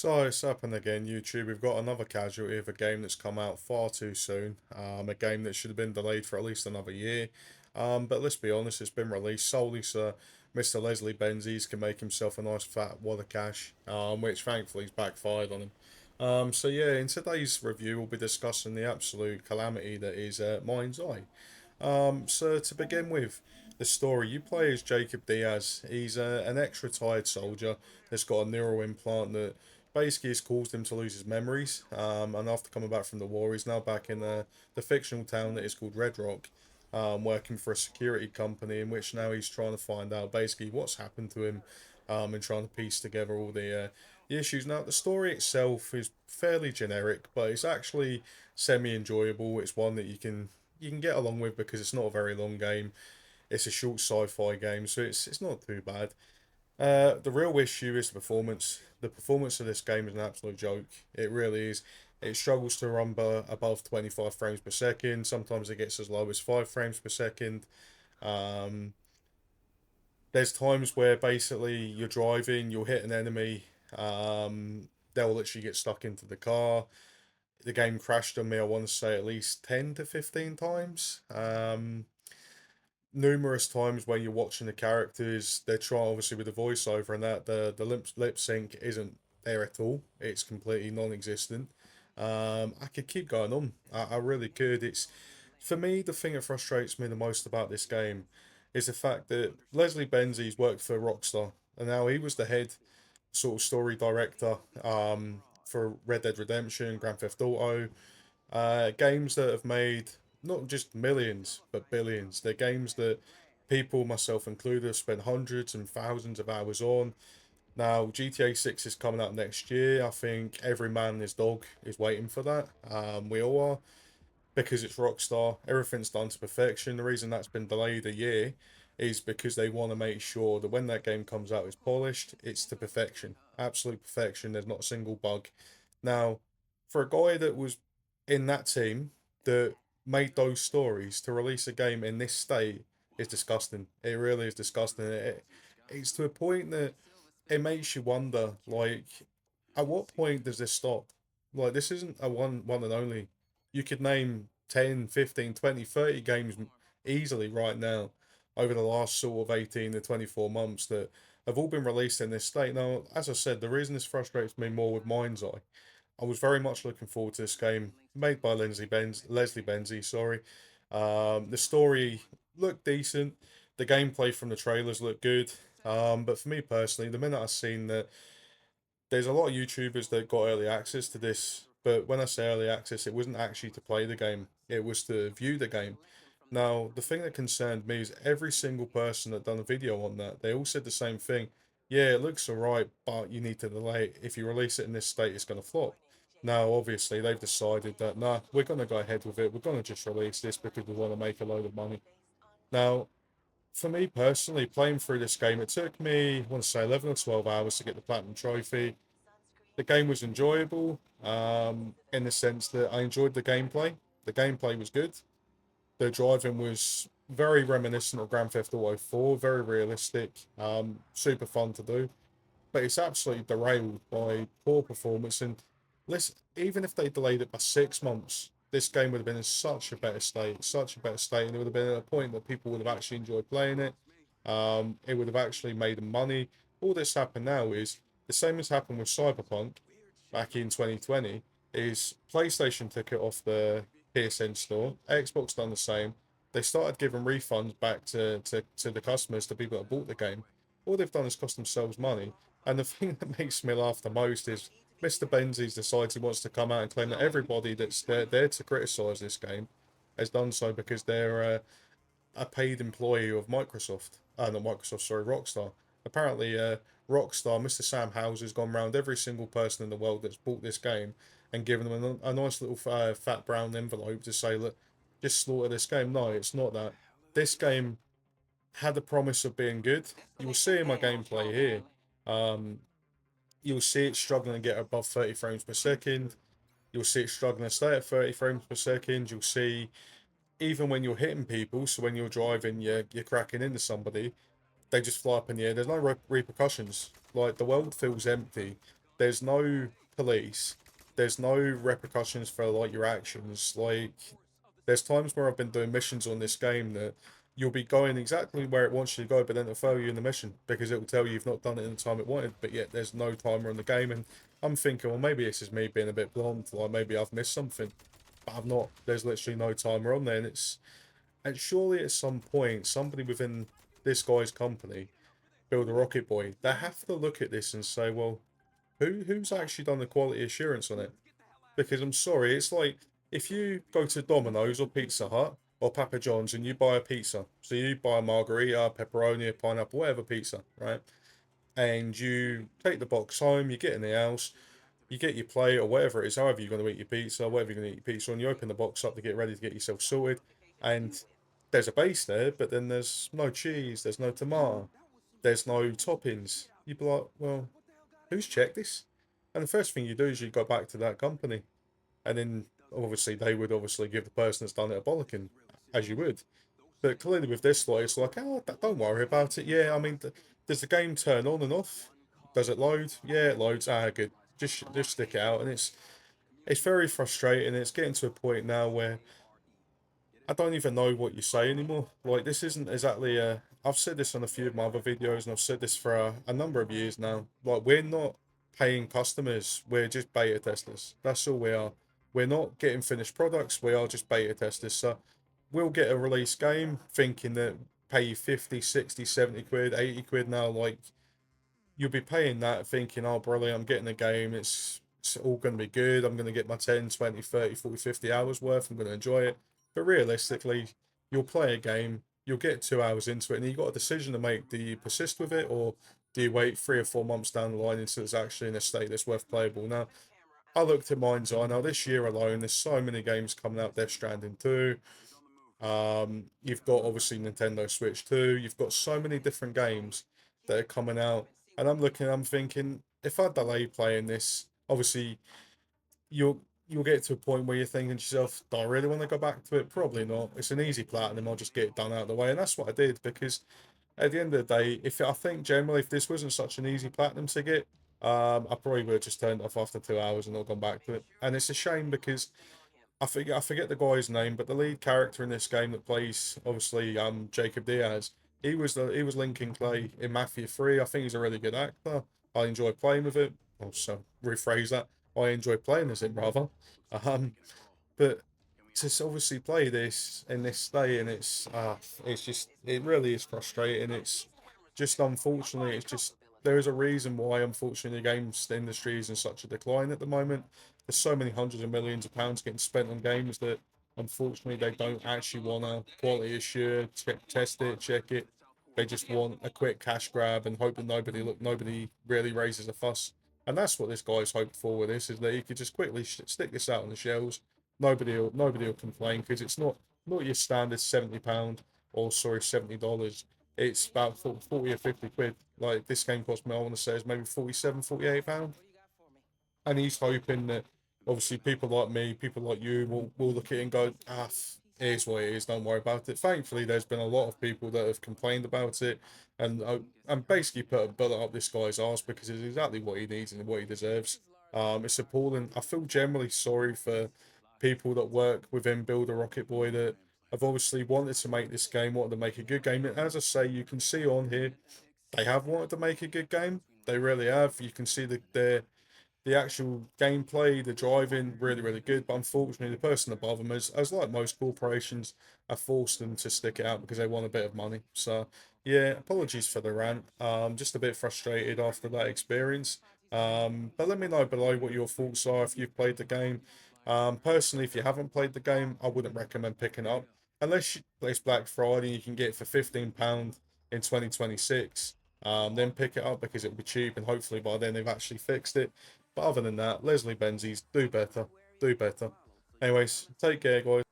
So it's happened again, YouTube. We've got another casualty of a game that's come out far too soon. A game that should have been delayed for at least another year. But let's be honest, it's been released solely so Mr. Leslie Benzies can make himself a nice fat wad of cash, which thankfully's backfired on him. So yeah, in today's review, we'll be discussing the absolute calamity that is Mindseye. So to begin with, the story you play as Jacob Diaz. He's an ex-retired soldier that's got a neural implant that basically has caused him to lose his memories. And after coming back from the war, he's now back in the fictional town that is called Red Rock, working for a security company in which now he's trying to find out basically what's happened to him, and trying to piece together all the issues. Now, the story itself is fairly generic, but it's actually semi-enjoyable. It's one that you can get along with because it's not a very long game. It's a short sci-fi game, so it's not too bad. The real issue is the performance. The performance of this game is an absolute joke. It really is. It struggles to run above 25 frames per second. Sometimes it gets as low as 5 frames per second. Um, there's times where basically you're driving, you'll hit an enemy, they'll literally get stuck into the car. The game crashed on me, I want to say at least 10 to 15 times. Numerous times when you're watching the characters, they're trying obviously with the voiceover and that the lip sync isn't there at all. It's completely non-existent. I could keep going on. I really could. It's for me the thing that frustrates me the most about this game is the fact that Leslie Benzies worked for Rockstar, and now he was the head sort of story director for Red Dead Redemption, Grand Theft Auto, games that have made not just millions but billions. They're games that people, myself included, have spent hundreds and thousands of hours on. Now, GTA 6 is coming out next year. I think every man and his dog is waiting for that. We all are because it's Rockstar. Everything's done to perfection. The reason that's been delayed a year is because they want to make sure that when that game comes out, it's polished, it's to perfection, absolute perfection. There's not a single bug. Now, for a guy that was in that team that made those stories to release a game in this state is disgusting. It really is disgusting. It's to a point that it makes you wonder, like, at what point does this stop? Like, this isn't a one and only. You could name 10, 15, 20, 30 games easily right now over the last sort of 18 to 24 months that have all been released in this state. Now, as I said, the reason this frustrates me more with Mindseye, I was very much looking forward to this game made by Leslie Benzie, sorry. The story looked decent. The gameplay from the trailers looked good. But for me personally, the minute I seen that there's a lot of YouTubers that got early access to this, but when I say early access, it wasn't actually to play the game, it was to view the game. Now, the thing that concerned me is every single person that done a video on that, they all said the same thing. Yeah, it looks alright, but you need to delay it. If you release it in this state, it's going to flop. Now, obviously, they've decided that, nah, we're going to go ahead with it. We're going to just release this because we want to make a load of money. Now, for me personally, playing through this game, it took me, I want to say, 11 or 12 hours to get the Platinum Trophy. The game was enjoyable, in the sense that I enjoyed the gameplay. The gameplay was good. The driving was very reminiscent of Grand Theft Auto 4, very realistic, super fun to do. But it's absolutely derailed by poor performance. And listen, even if they delayed it by 6 months, this game would have been in such a better state, such a better state, and it would have been at a point that people would have actually enjoyed playing it. It would have actually made them money. All that's happened now is the same as happened with Cyberpunk back in 2020. Is PlayStation took it off the PSN store. Xbox done the same. They started giving refunds back to the customers, to people that bought the game. All they've done is cost themselves money. And the thing that makes me laugh the most is Mr. Benzies decides he wants to come out and claim that everybody that's there to criticise this game has done so because they're a paid employee of Microsoft. Not Microsoft, sorry, Rockstar. Apparently, Rockstar, Mr. Sam Houser, has gone round every single person in the world that's bought this game and given them a nice little fat brown envelope to say, look, just slaughter this game. No, it's not that. This game had the promise of being good. You'll see in my gameplay here. Um, you'll see it struggling to get above 30 frames per second. You'll see it struggling to stay at 30 frames per second. You'll see even when you're hitting people, so when you're driving, you're cracking into somebody, they just fly up in the air. There's no repercussions. Like the world feels empty. there's no police, there's no repercussions for like your actions. Like there's times where I've been doing missions on this game that you'll be going exactly where it wants you to go, but then it'll fail you in the mission because it will tell you you've not done it in the time it wanted, but yet there's no timer on the game. And I'm thinking, well, maybe this is me being a bit blonde, like maybe I've missed something, but I've not. There's literally no timer on there, and surely at some point somebody within this guy's company, Build a Rocket Boy, they have to look at this and say, well, who's actually done the quality assurance on it? Because I'm sorry, it's like if you go to Domino's or Pizza Hut or Papa John's and you buy a pizza, so you buy a margarita, pepperoni, a pineapple, whatever pizza, right? And you take the box home, you get in the house, you get your plate or whatever it is, however you're going to eat your pizza, whatever you're going to eat your pizza, and you open the box up to get ready to get yourself sorted, and there's a base there, but then there's no cheese, there's no tomato, there's no toppings. You'd be like, well, who's checked this? And the first thing you do is you go back to that company, and then obviously they would obviously give the person that's done it a bollocking, as you would. But clearly with this lot, it's like, oh, don't worry about it. Yeah, I mean, does the game turn on and off? Does it load? Yeah, it loads. Ah, good. Just stick it out, and it's very frustrating. It's getting to a point now where I don't even know what you say anymore. Like this isn't exactly a. I've said this on a few of my other videos, and I've said this for a number of years now. Like we're not paying customers. We're just beta testers. That's all we are. We're not getting finished products. We are just beta testers. So we'll get a release game thinking that pay you 50, 60, 70 quid, 80 quid now. Like you'll be paying that thinking, oh, brilliant, I'm getting a game. It's all going to be good. I'm going to get my 10, 20, 30, 40, 50 hours worth. I'm going to enjoy it. But realistically, you'll play a game, you'll get 2 hours into it, and you've got a decision to make. Do you persist with it, or do you wait 3 or 4 months down the line until it's actually in a state that's worth playable? Now, I looked at Mindseye. Now, this year alone, there's so many games coming out. Death Stranding 2. You've got obviously Nintendo Switch 2. You've got so many different games that are coming out. And I'm thinking, if I delay playing this, obviously you'll you'll get to a point where you're thinking to yourself, do I really want to go back to it? Probably not. It's an easy platinum, I'll just get it done out of the way. And that's what I did because at the end of the day, if I think generally if this wasn't such an easy platinum to get, I probably would have just turned it off after 2 hours and not gone back to it. And it's a shame because I forget the guy's name, but the lead character in this game that plays obviously Jacob Diaz, he was Lincoln Clay in Mafia 3. I think he's a really good actor. I enjoy playing with it. Also rephrase that. I enjoy playing as him rather. Um but to obviously play this in this state and it's just it really is frustrating. It's just unfortunately it's just there is a reason why unfortunately the games industry is in such a decline at the moment. There's so many hundreds of millions of pounds getting spent on games that unfortunately they don't actually want to quality assure, test it, check it. They just want a quick cash grab and hope that nobody really raises a fuss. And that's what this guy's hoped for with this is that he could just quickly stick this out on the shelves. Nobody will complain because it's not your standard £70 or sorry $70. It's about 40 or 50 quid. Like this game cost me, I want to say, is maybe 47, £48, and he's hoping that obviously people like me, people like you will look at it and go, here's what it is, don't worry about it. Thankfully, there's been a lot of people that have complained about it and basically put a bullet up this guy's arse because it's exactly what he needs and what he deserves. It's appalling. I feel generally sorry for people that work within Build a Rocket Boy that have obviously wanted to make this game, wanted to make a good game. And as I say, you can see on here, they have wanted to make a good game. They really have. You can see the actual gameplay, the driving, really, really good. But unfortunately, the person above them, as like most corporations, have forced them to stick it out because they want a bit of money. So, yeah, apologies for the rant. Just a bit frustrated after that experience. But let me know below what your thoughts are if you've played the game. Personally, if you haven't played the game, I wouldn't recommend picking up unless it's Black Friday. You can get it for £15 in 2026. Then pick it up because it'll be cheap and hopefully by then they've actually fixed it. But other than that, Leslie Benzies, do better. Do better. Anyways, take care, guys.